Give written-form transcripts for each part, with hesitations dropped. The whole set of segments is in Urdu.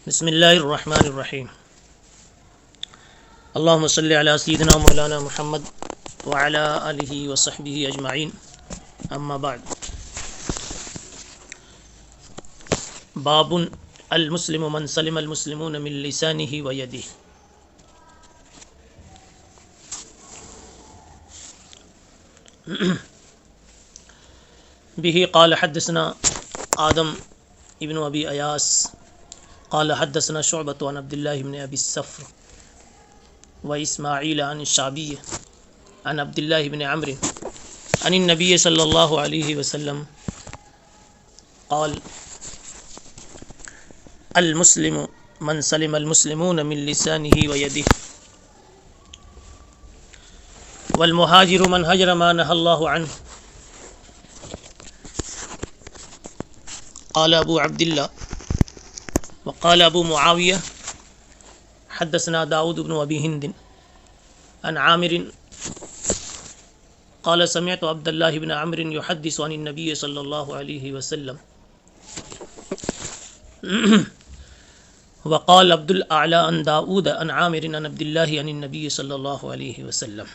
بسم اللہ الرحمن الرحیم اللہم صلی علی سیدنا مولانا محمد وعلی آلہ وصحبہ اجمعین اما بعد باب المسلم من سلم المسلمون من لسانہ ویدہ به قال حدثنا آدم ابن ابی ایاس قال حدثنا شعبة عن عبد الله بن ابي الصفر واسماعيل عن الشعبي عن عبد الله بن عمرو عن النبي صلى الله عليه وسلم قال المسلم من سلم المسلمون من لسانه ويده والمهاجر من هجر ما نهى الله عنه. قال ابو عبد الله وقال ابو معاوية حدثنا داود بن ابي هند عن عامر قال سمعت عبد الله بن عمرو يحدث عن النبي صلى الله عليه وسلم وقال عبد الاعلى عن داود عن عامر عن عبد الله عن النبي صلى الله عليه وسلم.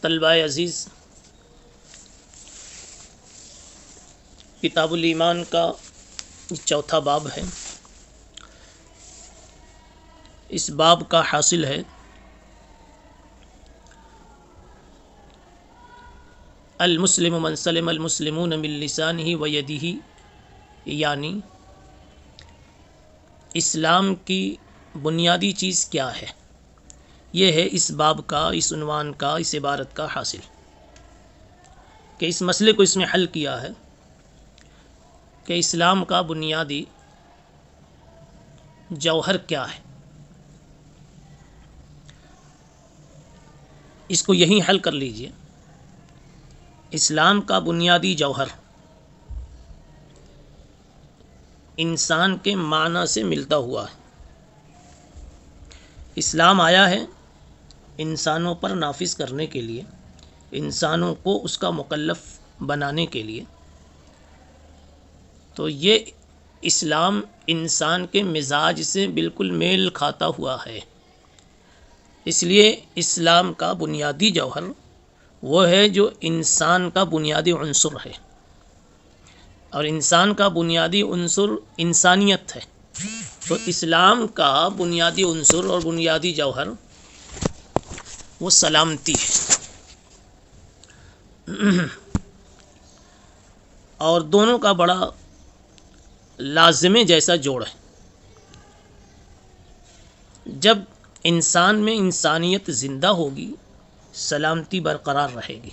طلبہ عزیز، کتاب الایمان کا چوتھا باب ہے. اس باب کا حاصل ہے المسلم من سلم المسلمون من لسانہ ویدہ، یعنی اسلام کی بنیادی چیز کیا ہے. یہ ہے اس باب کا، اس عنوان کا، اس عبارت کا حاصل، کہ اس مسئلے کو اس میں حل کیا ہے کہ اسلام کا بنیادی جوہر کیا ہے. اس کو یہیں حل کر لیجئے. اسلام کا بنیادی جوہر انسان کے معنی سے ملتا ہوا ہے. اسلام آیا ہے انسانوں پر نافذ کرنے کے لیے، انسانوں کو اس کا مکلف بنانے کے لیے. تو یہ اسلام انسان کے مزاج سے بالکل میل کھاتا ہوا ہے. اس لیے اسلام کا بنیادی جوہر وہ ہے جو انسان کا بنیادی عنصر ہے، اور انسان کا بنیادی عنصر انسانیت ہے. تو اسلام کا بنیادی عنصر اور بنیادی جوہر وہ سلامتی ہے. اور دونوں کا بڑا لازمے جیسا جوڑ ہے. جب انسان میں انسانیت زندہ ہوگی، سلامتی برقرار رہے گی،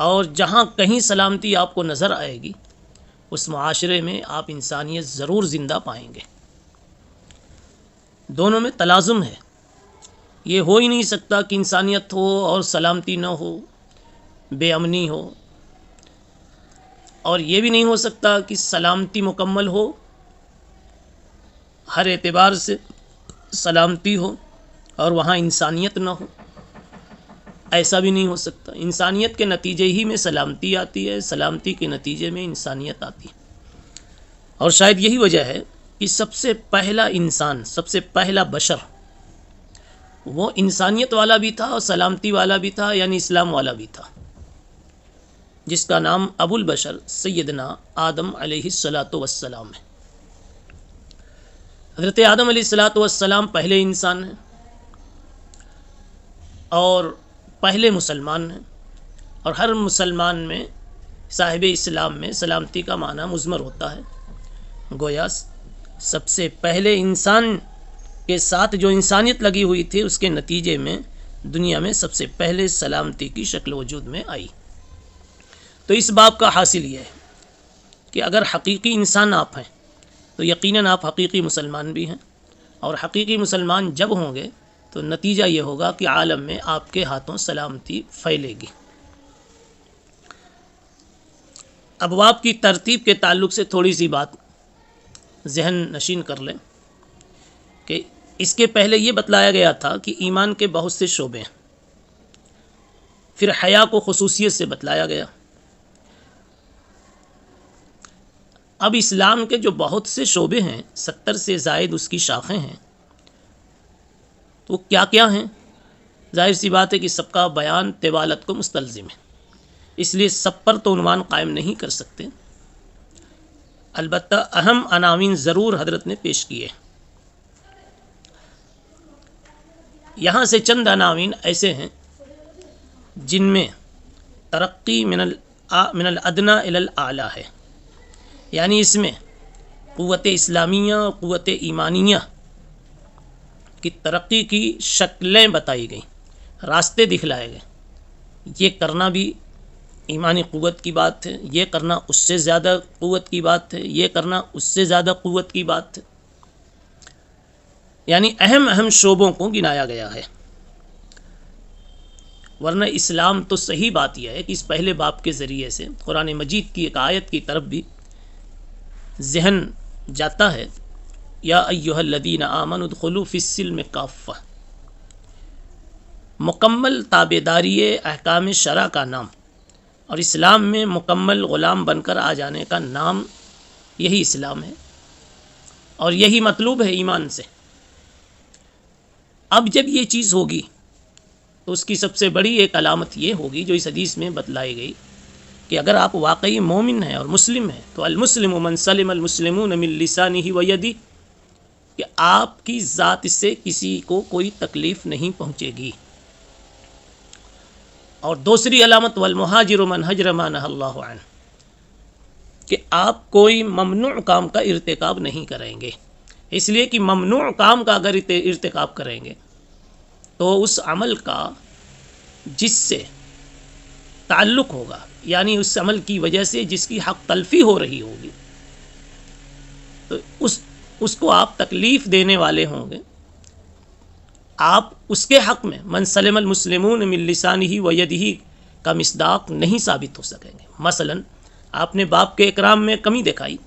اور جہاں کہیں سلامتی آپ کو نظر آئے گی اس معاشرے میں آپ انسانیت ضرور زندہ پائیں گے. دونوں میں تلازم ہے. یہ ہو ہی نہیں سکتا کہ انسانیت ہو اور سلامتی نہ ہو، بے امنی ہو. اور یہ بھی نہیں ہو سکتا کہ سلامتی مکمل ہو، ہر اعتبار سے سلامتی ہو اور وہاں انسانیت نہ ہو. ایسا بھی نہیں ہو سکتا. انسانیت کے نتیجے ہی میں سلامتی آتی ہے، سلامتی کے نتیجے میں انسانیت آتی ہے. اور شاید یہی وجہ ہے کہ سب سے پہلا انسان، سب سے پہلا بشر وہ انسانیت والا بھی تھا اور سلامتی والا بھی تھا، یعنی اسلام والا بھی تھا، جس کا نام ابو البشر سیدنا آدم علیہ السلام ہے. حضرت آدم علیہ السلام پہلے انسان ہیں اور پہلے مسلمان ہیں. اور ہر مسلمان میں، صاحب اسلام میں، سلامتی کا معنی مضمر ہوتا ہے. گویا سب سے پہلے انسان کے ساتھ جو انسانیت لگی ہوئی تھی، اس کے نتیجے میں دنیا میں سب سے پہلے سلامتی کی شکل وجود میں آئی. تو اس باب کا حاصل یہ ہے کہ اگر حقیقی انسان آپ ہیں تو یقیناً آپ حقیقی مسلمان بھی ہیں، اور حقیقی مسلمان جب ہوں گے تو نتیجہ یہ ہوگا کہ عالم میں آپ کے ہاتھوں سلامتی پھیلے گی. ابواب کی ترتیب کے تعلق سے تھوڑی سی بات ذہن نشین کر لیں کہ اس کے پہلے یہ بتلایا گیا تھا کہ ایمان کے بہت سے شعبے ہیں. پھر حیا کو خصوصیت سے بتلایا گیا. اب اسلام کے جو بہت سے شعبے ہیں، 70 سے زائد اس کی شاخیں ہیں، تو کیا کیا ہیں؟ ظاہر سی بات ہے کہ سب کا بیان طوالت کو مستلزم ہے، اس لیے سب پر تو عنوان قائم نہیں کر سکتے، البتہ اہم عناوین ضرور حضرت نے پیش کیے۔ یہاں سے چند عناوین ایسے ہیں جن میں ترقی من الادنی الی الاعلی ہے، یعنی اس میں قوت اسلامیہ اور قوت ایمانیہ کی ترقی کی شکلیں بتائی گئیں، راستے دکھلائے گئے۔ یہ کرنا بھی ایمانی قوت کی بات ہے، یہ کرنا اس سے زیادہ قوت کی بات ہے، یہ کرنا اس سے زیادہ قوت کی بات ہے، یعنی اہم اہم شعبوں کو گنایا گیا ہے۔ ورنہ اسلام تو صحیح بات یہ ہے کہ اس پہلے باب کے ذریعے سے قرآن مجید کی ایک آیت کی طرف بھی ذہن جاتا ہے، یا ایھا الذین آمنوا ادخلوا فی السلم کافہ۔ مکمل تابعداری احکام شرع کا نام اور اسلام میں مکمل غلام بن کر آ جانے کا نام یہی اسلام ہے، اور یہی مطلوب ہے ایمان سے۔ اب جب یہ چیز ہوگی تو اس کی سب سے بڑی ایک علامت یہ ہوگی جو اس حدیث میں بتلائی گئی کہ اگر آپ واقعی مومن ہیں اور مسلم ہیں تو المسلم من سلم المسلمون من لسانہ و یدہ، کہ آپ کی ذات سے کسی کو کوئی تکلیف نہیں پہنچے گی۔ اور دوسری علامت والمہاجر من ہجر ما نہی اللہ عنہ، کہ آپ کوئی ممنوع کام کا ارتکاب نہیں کریں گے، اس لیے کہ ممنوع کام کا اگر ارتکاب کریں گے تو اس عمل کا جس سے تعلق ہوگا، یعنی اس عمل کی وجہ سے جس کی حق تلفی ہو رہی ہوگی، تو اس کو آپ تکلیف دینے والے ہوں گے، آپ اس کے حق میں من سلم المسلمون من لسانہ و یدہ کا مصداق نہیں ثابت ہو سکیں گے۔ مثلا آپ نے باپ کے اکرام میں کمی دکھائی،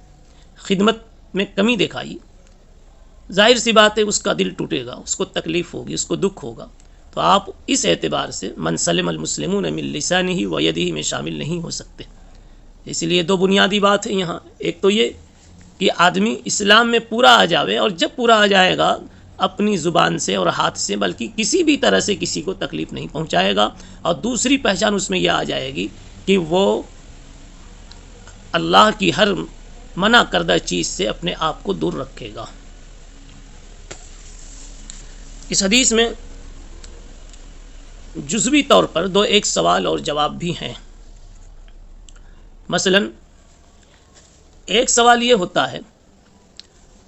خدمت میں کمی دکھائی، ظاہر سی بات ہے اس کا دل ٹوٹے گا، اس کو تکلیف ہوگی، اس کو دکھ ہوگا، تو آپ اس اعتبار سے من سلم المسلمون من لسانہ و یدہ میں شامل نہیں ہو سکتے۔ اس لیے دو بنیادی بات ہے یہاں، ایک تو یہ کہ آدمی اسلام میں پورا آ جاوے، اور جب پورا آ جائے گا اپنی زبان سے اور ہاتھ سے بلکہ کسی بھی طرح سے کسی کو تکلیف نہیں پہنچائے گا، اور دوسری پہچان اس میں یہ آ جائے گی کہ وہ اللہ کی ہر منع کردہ چیز سے اپنے آپ کو دور رکھے گا۔ اس حدیث میں جزوی طور پر ایک سوال اور جواب بھی ہیں۔ مثلا ایک سوال یہ ہوتا ہے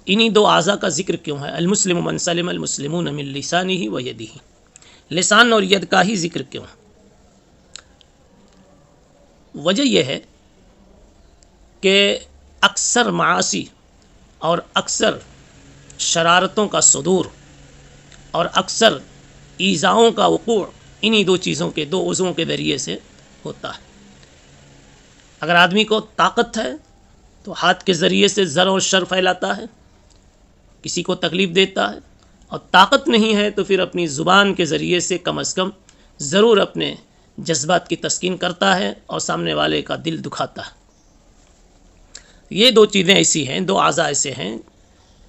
انہی دو اعضاء کا ذکر کیوں ہے؟ المسلم من سلم المسلمون من لسانہ و یدہ، لسان اور ید کا ہی ذکر کیوں؟ وجہ یہ ہے کہ اکثر معاصی اور اکثر شرارتوں کا صدور اور اکثر ایذاؤں کا وقوع انہی دو چیزوں کے، دو عضووں کے ذریعے سے ہوتا ہے۔ اگر آدمی کو طاقت ہے تو ہاتھ کے ذریعے سے زر اور شر پھیلاتا ہے، کسی کو تکلیف دیتا ہے، اور طاقت نہیں ہے تو پھر اپنی زبان کے ذریعے سے کم از کم ضرور اپنے جذبات کی تسکین کرتا ہے اور سامنے والے کا دل دکھاتا ہے۔ یہ دو چیزیں ایسی ہیں، دو اعضاء ایسے ہیں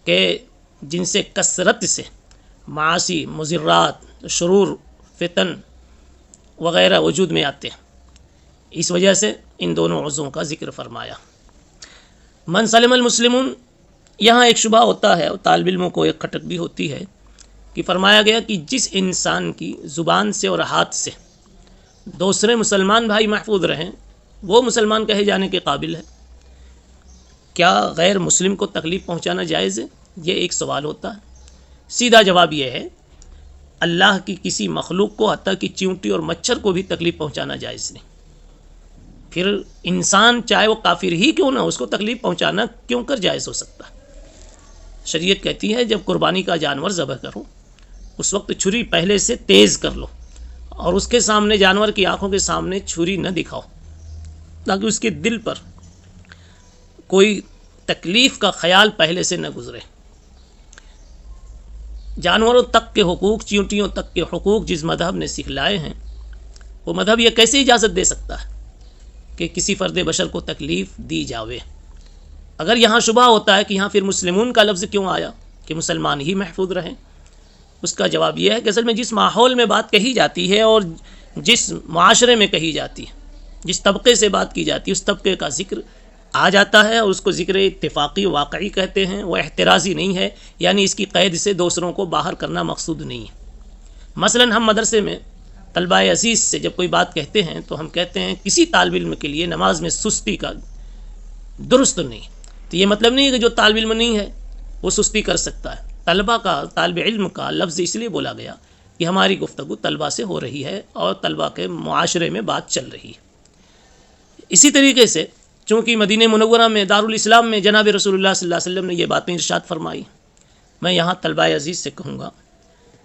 کہ جن سے کثرت سے معاصی، مضرات، شرور، فتن وغیرہ وجود میں آتے ہیں، اس وجہ سے ان دونوں عضووں کا ذکر فرمایا۔ من سلم المسلمون، یہاں ایک شبہ ہوتا ہے اور طالب علموں کو ایک کھٹک بھی ہوتی ہے کہ فرمایا گیا کہ جس انسان کی زبان سے اور ہاتھ سے دوسرے مسلمان بھائی محفوظ رہیں وہ مسلمان کہے جانے کے قابل ہے، کیا غیر مسلم کو تکلیف پہنچانا جائز ہے؟ یہ ایک سوال ہوتا ہے۔ سیدھا جواب یہ ہے اللہ کی کسی مخلوق کو حتیٰ کہ چیونٹی اور مچھر کو بھی تکلیف پہنچانا جائز نہیں، پھر انسان چاہے وہ کافر ہی کیوں نہ، اس کو تکلیف پہنچانا کیوں کر جائز ہو سکتا ہے؟ شریعت کہتی ہے جب قربانی کا جانور ذبح کرو اس وقت چھری پہلے سے تیز کر لو، اور اس کے سامنے، جانور کی آنکھوں کے سامنے چھری نہ دکھاؤ تاکہ اس کے دل پر کوئی تکلیف کا خیال پہلے سے نہ گزرے۔ جانوروں تک کے حقوق، چیونٹیوں تک کے حقوق جس مذہب نے سکھلائے ہیں، وہ مذہب یہ کیسے اجازت دے سکتا ہے کہ کسی فرد بشر کو تکلیف دی جاوے؟ اگر یہاں شبہ ہوتا ہے کہ یہاں پھر مسلمون کا لفظ کیوں آیا کہ مسلمان ہی محفوظ رہیں، اس کا جواب یہ ہے کہ اصل میں جس ماحول میں بات کہی جاتی ہے اور جس معاشرے میں کہی جاتی ہے، جس طبقے سے بات کی جاتی ہے، اس طبقے کا ذکر آ جاتا ہے اور اس کو ذکر اتفاقی واقعی کہتے ہیں، وہ احترازی نہیں ہے، یعنی اس کی قید سے دوسروں کو باہر کرنا مقصود نہیں ہے۔ مثلا ہم مدرسے میں طلبہ عزیز سے جب کوئی بات کہتے ہیں تو ہم کہتے ہیں کسی طالب علم کے لیے نماز میں سستی کا درست نہیں، تو یہ مطلب نہیں ہے کہ جو طالب علم نہیں ہے وہ سستی کر سکتا ہے۔ طالب علم کا لفظ اس لیے بولا گیا کہ ہماری گفتگو طلبہ سے ہو رہی ہے اور طلبہ کے معاشرے میں بات چل رہی ہے۔ اسی طریقے سے چونکہ مدینہ منورہ میں دارالاسلام میں جناب رسول اللہ صلی اللہ علیہ وسلم نے یہ باتیں ارشاد فرمائی، میں یہاں طلبہ عزیز سے کہوں گا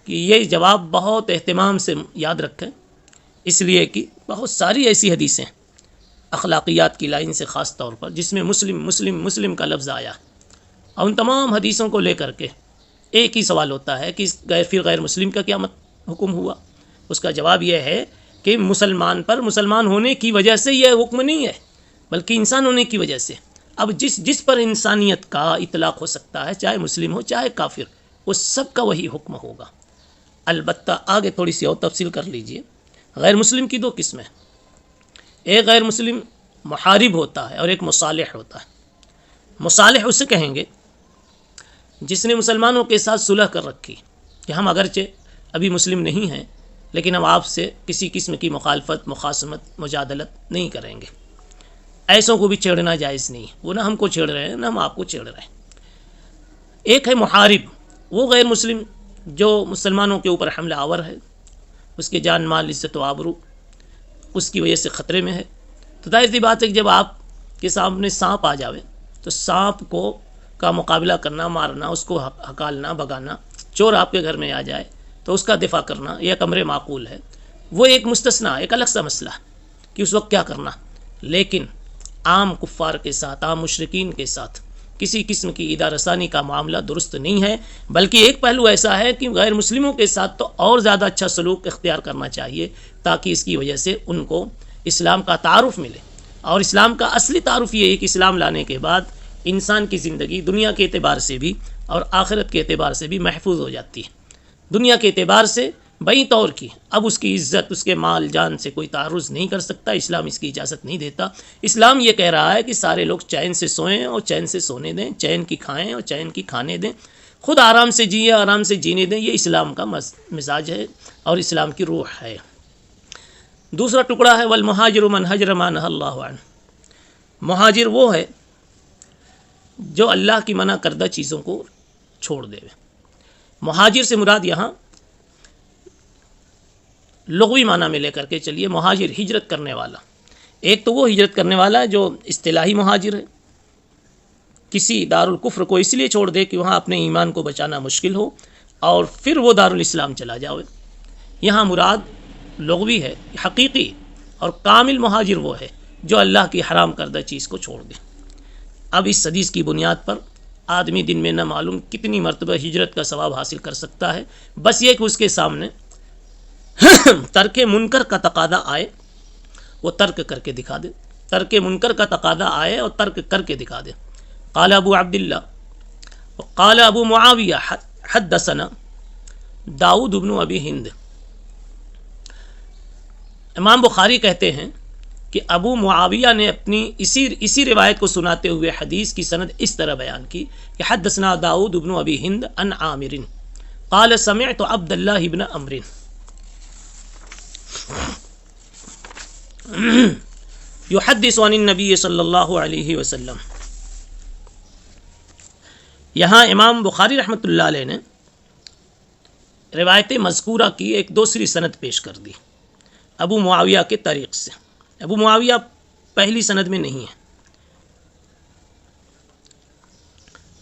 کہ یہ جواب بہت اہتمام سے یاد رکھیں، اس لیے کہ بہت ساری ایسی حدیثیں اخلاقیات کی لائن سے خاص طور پر جس میں مسلم مسلم مسلم کا لفظ آیا، اور ان تمام حدیثوں کو لے کر کے ایک ہی سوال ہوتا ہے کہ پھر غیر مسلم کا کیا حکم ہوا؟ اس کا جواب یہ ہے کہ مسلمان پر مسلمان ہونے کی وجہ سے یہ حکم نہیں ہے، بلکہ انسان ہونے کی وجہ سے۔ اب جس پر انسانیت کا اطلاق ہو سکتا ہے، چاہے مسلم ہو چاہے کافر، وہ سب کا وہی حکم ہوگا۔ البتہ آگے تھوڑی سی اور تفصیل کر لیجئے۔ غیر مسلم کی دو قسمیں، ایک غیر مسلم محارب ہوتا ہے اور ایک مصالح ہوتا ہے۔ مصالح اسے کہیں گے جس نے مسلمانوں کے ساتھ صلح کر رکھی کہ ہم اگرچہ ابھی مسلم نہیں ہیں لیکن ہم آپ سے کسی قسم کی مخالفت، مخاصمت، مجادلت نہیں کریں گے، ایسوں کو بھی چھیڑنا جائز نہیں ہے، وہ نہ ہم کو چھیڑ رہے ہیں نہ ہم آپ کو چھیڑ رہے ہیں۔ ایک ہے محارب، وہ غیر مسلم جو مسلمانوں کے اوپر حملہ آور ہے، اس کے جان مال عزت و آبرو اس کی وجہ سے خطرے میں ہے، تو ظاہر سی بات ہے کہ جب آپ کے سامنے سانپ آ جاوے تو سانپ کو کا مقابلہ کرنا، مارنا، اس کو ہکالنا، بگانا، چور آپ کے گھر میں آ جائے تو اس کا دفاع کرنا یہ ایک امر معقول ہے، وہ ایک مستثنیٰ، ایک الگ سا مسئلہ کہ اس وقت کیا کرنا۔ لیکن عام کفار کے ساتھ، عام مشرکین کے ساتھ کسی قسم کی ایذا رسانی کا معاملہ درست نہیں ہے، بلکہ ایک پہلو ایسا ہے کہ غیر مسلموں کے ساتھ تو اور زیادہ اچھا سلوک اختیار کرنا چاہیے تاکہ اس کی وجہ سے ان کو اسلام کا تعارف ملے، اور اسلام کا اصلی تعارف یہ ہے کہ اسلام لانے کے بعد انسان کی زندگی دنیا کے اعتبار سے بھی اور آخرت کے اعتبار سے بھی محفوظ ہو جاتی ہے۔ دنیا کے اعتبار سے بئی طور کی اب اس کی عزت، اس کے مال جان سے کوئی تعرض نہیں کر سکتا، اسلام اس کی اجازت نہیں دیتا۔ اسلام یہ کہہ رہا ہے کہ سارے لوگ چین سے سوئیں اور چین سے سونے دیں، چین کی کھائیں اور چین کی کھانے دیں، خود آرام سے جیے، آرام سے جینے دیں، یہ اسلام کا مزاج ہے اور اسلام کی روح ہے۔ دوسرا ٹکڑا ہے والمہاجر من ہجر ما نہی اللہ عنہ، مہاجر وہ ہے جو اللہ کی منع کردہ چیزوں کو چھوڑ دے۔ مہاجر سے مراد یہاں لغوی معنی میں لے کر کے چلیے، مہاجر ہجرت کرنے والا۔ ایک تو وہ ہجرت کرنے والا ہے جو اصطلاحی مہاجر ہے، کسی دارالکفر کو اس لیے چھوڑ دے کہ وہاں اپنے ایمان کو بچانا مشکل ہو اور پھر وہ دارالاسلام چلا جاوے۔ یہاں مراد لغوی ہے، حقیقی اور کامل مہاجر وہ ہے جو اللہ کی حرام کردہ چیز کو چھوڑ دے۔ اب اس حدیث کی بنیاد پر آدمی دن میں نہ معلوم کتنی مرتبہ ہجرت کا ثواب حاصل کر سکتا ہے، بس یہ کہ اس کے سامنے ترک منکر کا تقاضا آئے وہ ترک کر کے دکھا دے، ترک منکر کا تقاضا آئے اور ترک کر کے دکھا دے۔ قال ابو عبداللہ قال ابو معاویہ حدثنا داؤد بن ابی ہند۔ امام بخاری کہتے ہیں کہ ابو معاویہ نے اپنی اسی روایت کو سناتے ہوئے حدیث کی سند اس طرح بیان کی کہ حدثنا داؤد بن ابی ہند عن عامر قال سمعت عبد اللہ بن عمرو یحدث عن النبی صلی اللہ علیہ وسلم۔ یہاں امام بخاری رحمۃ اللہ علیہ نے روایت مذکورہ کی ایک دوسری سند پیش کر دی ابو معاویہ کے طریق سے۔ ابو معاویہ پہلی سند میں نہیں ہے۔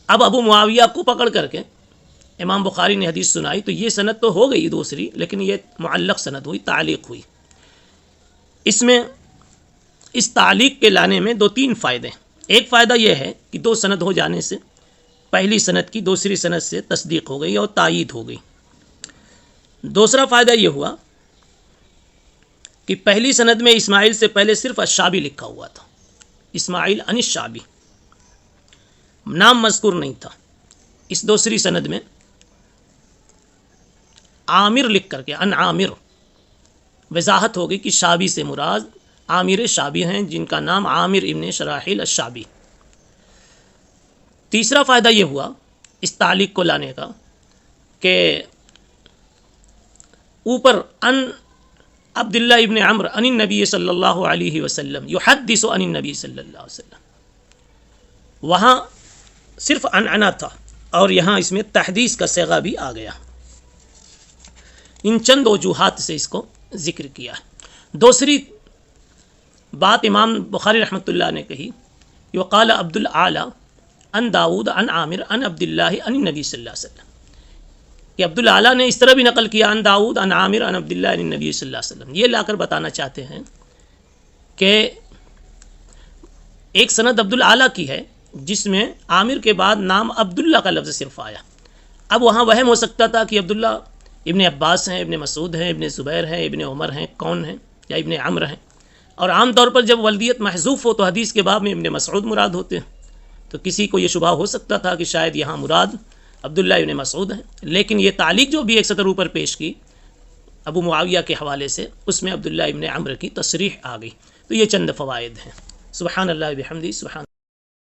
اب ابو معاویہ کو پکڑ کر کے امام بخاری نے حدیث سنائی تو یہ سند تو ہو گئی دوسری، لیکن یہ معلق سند ہوئی، تعلیق ہوئی۔ اس میں اس تعلیق کے لانے میں 2-3 فائدے ہیں۔ ایک فائدہ یہ ہے کہ 2 سند ہو جانے سے پہلی سند کی دوسری سند سے تصدیق ہو گئی اور تائید ہو گئی۔ دوسرا فائدہ یہ ہوا کہ پہلی سند میں اسماعیل سے پہلے صرف الشعبی لکھا ہوا تھا، اسماعیل عن الشعبی، نام مذکور نہیں تھا. اس دوسری سند میں عامر لکھ کر کے ان عامر وضاحت ہوگی کہ شابی سے مراد عامر شابی ہیں جن کا نام عامر ابن شراحیل الشابی. تیسرا فائدہ یہ ہوا اس تعلیق کو لانے کا کہ اوپر ان عبداللہ ابن عمرو عن النبی صلی اللہ علیہ وسلم یحدث عن النبی صلی اللہ علیہ وسلم، وہاں صرف عنعنہ تھا اور یہاں اس میں تحدیث کا صیغہ بھی آ گیا. ان چند وجوہات سے اس کو ذکر کیا. دوسری بات امام بخاری رحمۃ اللہ نے کہی، وقال عبد الاعلی ان داود ان عامر ان عبداللہ ان النبی صلی اللہ علیہ وسلم، کہ عبد الاعلیٰ نے اس طرح بھی نقل کیا ان داود ان عامر ان عبداللہ ان النبی صلی اللہ علیہ وسلم. یہ لا کر بتانا چاہتے ہیں کہ ایک سند عبد الاعلیٰ کی ہے جس میں عامر کے بعد نام عبداللہ کا لفظ صرف آیا. اب وہاں وہم ہو سکتا تھا کہ عبداللہ ابن عباس ہیں، ابن مسعود ہیں، ابن زبیر ہیں، ابن عمر ہیں، کون ہیں، یا ابن عمرو ہیں. اور عام طور پر جب ولدیت محذوف ہو تو حدیث کے باب میں ابن مسعود مراد ہوتے ہیں، تو کسی کو یہ شبہ ہو سکتا تھا کہ شاید یہاں مراد عبداللہ ابن مسعود ہیں. لیکن یہ تعلیق جو بھی ایک سطر اوپر پیش کی ابو معاویہ کے حوالے سے، اس میں عبداللہ ابن عمرو کی تصریح آ گئی. تو یہ چند فوائد ہیں. سبحان اللہ بحمدہ سبحان